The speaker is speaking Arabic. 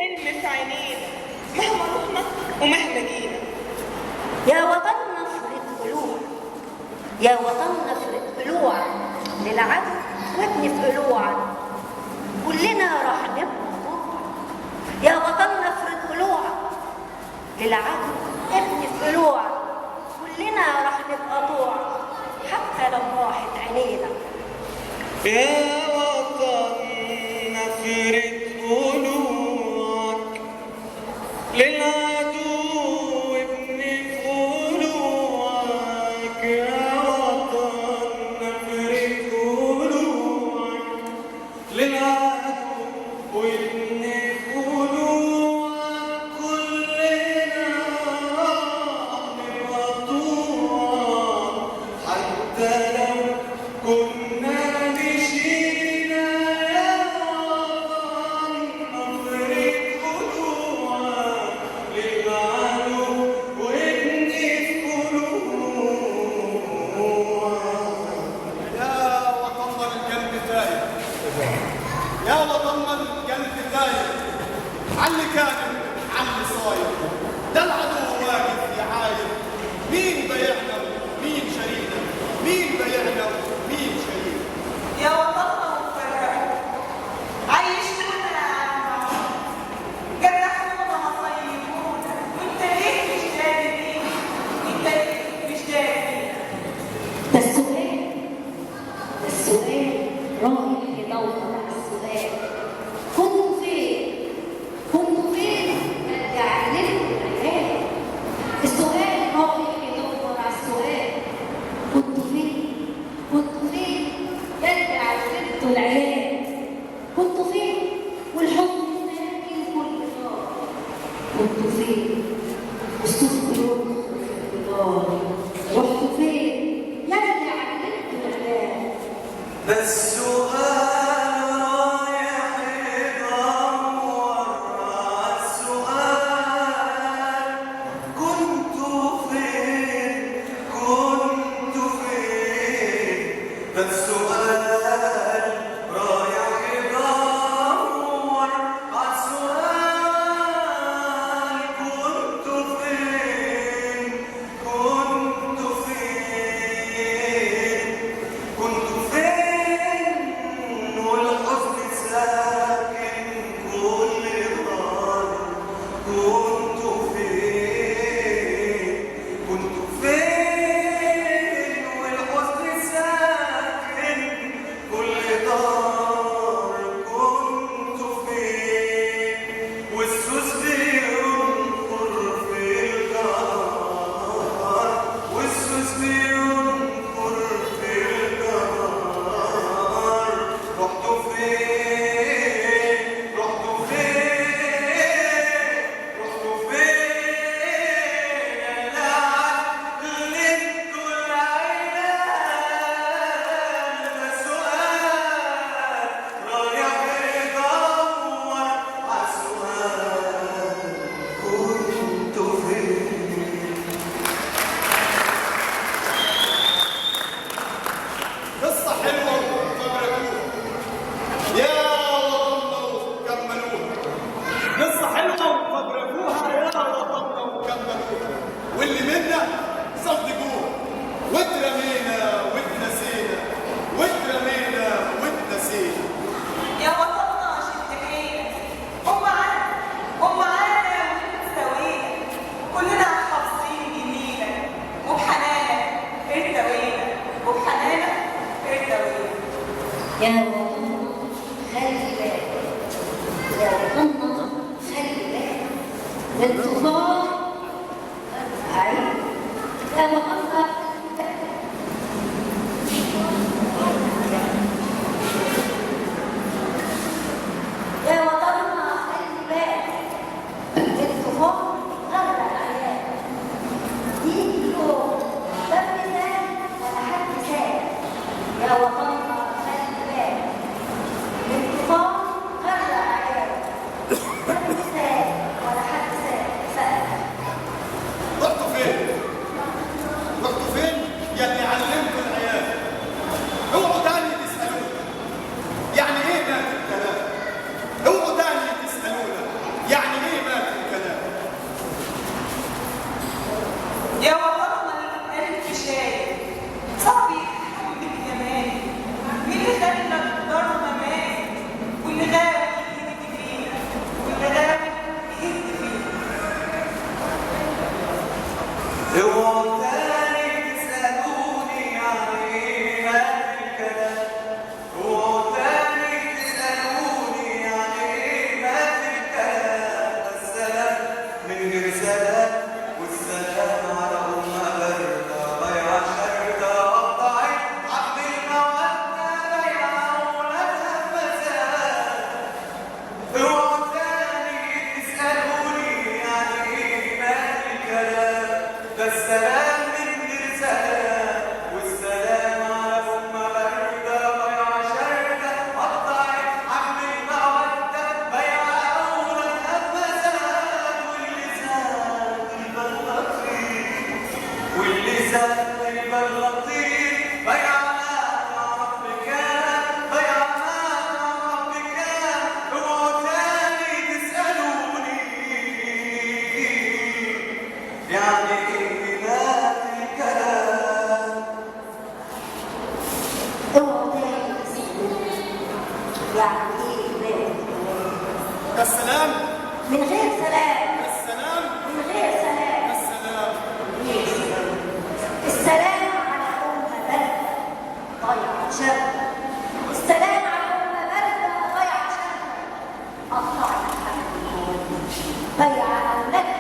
حلم في عينينا مهما رحنا ومهما جينا. يا وطننا افرض قلوع، يا وطننا افرض قلوع للعدو وابني في قلوع، كلنا راح نبقى طوع. يا وطننا افرض قلوع للعدو ابني في قلوع، كلنا راح نبقى طوع حتى لو راحت عينينا. يا وطن افرد قلوعك للعدو ابني في قلوعك. يا وطن افرد قلوعك للعدو وابني في قلوعك، كلنا راح نبقى طوع حتى لو كنا يا وطننا القلب داير علي كان علي صاير، ده العدو واقف يعاير، مين بيعنا مين شرينا، مين بيعنا مين شرينا. يا وطننا مفرقة عيشونا يا عم، جرحونا مصيبونا، وانت ليه مش داري بينا؟ انت ليه مش داري بينا؟ ده السؤال رايح يدور على السؤال، كنتوا فين؟ كنتوا فين؟ رجع لكم العيال. السؤال رايح يدور على السؤال، كنتوا فين؟ كنتوا فين؟ رجع لكم العيال. كنتوا فين؟ والحزن ساكن كل نار. كنتوا فين؟ والصوت بيرقص في الجدار. رحتوا فين؟ يرجع لكم العيال. ده السؤال رايح يدور على السؤال، كنتوا فين؟ كنتوا فين؟ ده السؤال رايح يدور على السؤال، كنتوا فين؟ كنتوا فين؟ كنتوا فين والحزن ساكن كل نهار؟ كنتوا فين؟ كنتوا فين والحزن ساكن كل دار؟ كنتوا فين والسوس بينقر في الجار؟ والسوس بينقر في الجار. رحتوا فين؟ رحتوا فين؟ رحتوا فين يا عقلتوا العيال؟ ده سؤال رايح يدور على السؤال، كنتوا فين؟ قصة حلوة وفبركوها يا وطننا وكملوها، قصة حلوة وفبركوها يا وطننا وكملوها، واللي منا صدقوها واترمينا واتنسينا، واترمينا واتنسينا. يا وطننا شد حيلك، قوم معانا ونسوينا، كلنا حافظين جميلك وبحنانك ارتوينا، وبحنانك ارتوينا. يا وطننا خلي بالك، يا وطننا خلي بالك، الانتظار عيب. يا وطننا يا وطننا خلي بالك، الانتظار غرق العيال. دي يوم ده مثال ولا حد مثال. يا وطننا خلي بالك، الانتظار غرق العيال. ده مثال ولا حد مثال. الكلام، ده السلام من غير سلام، والسلام على أمة باردة ضيعة شاردة قطعت حبل المودة بيعة أولى أما زاد واللي زاد البال لطيف، واللي زاد البال لطيف بيعنا مع رب كان، بيعنا مع رب كان، اوعوا تاني تسألوني يعني كلمات الكلام. اوعوا تاني تسألوني يعني ايه بلاد؟ ده السلام، من غير سلام، ده السلام، من غير سلام، ده السلام. ليه سلام؟ السلام على أمة باردة ضيعة شرق، السلام على أمة باردة ضيعة شرق، قطعت حبل المودة بيع أولادها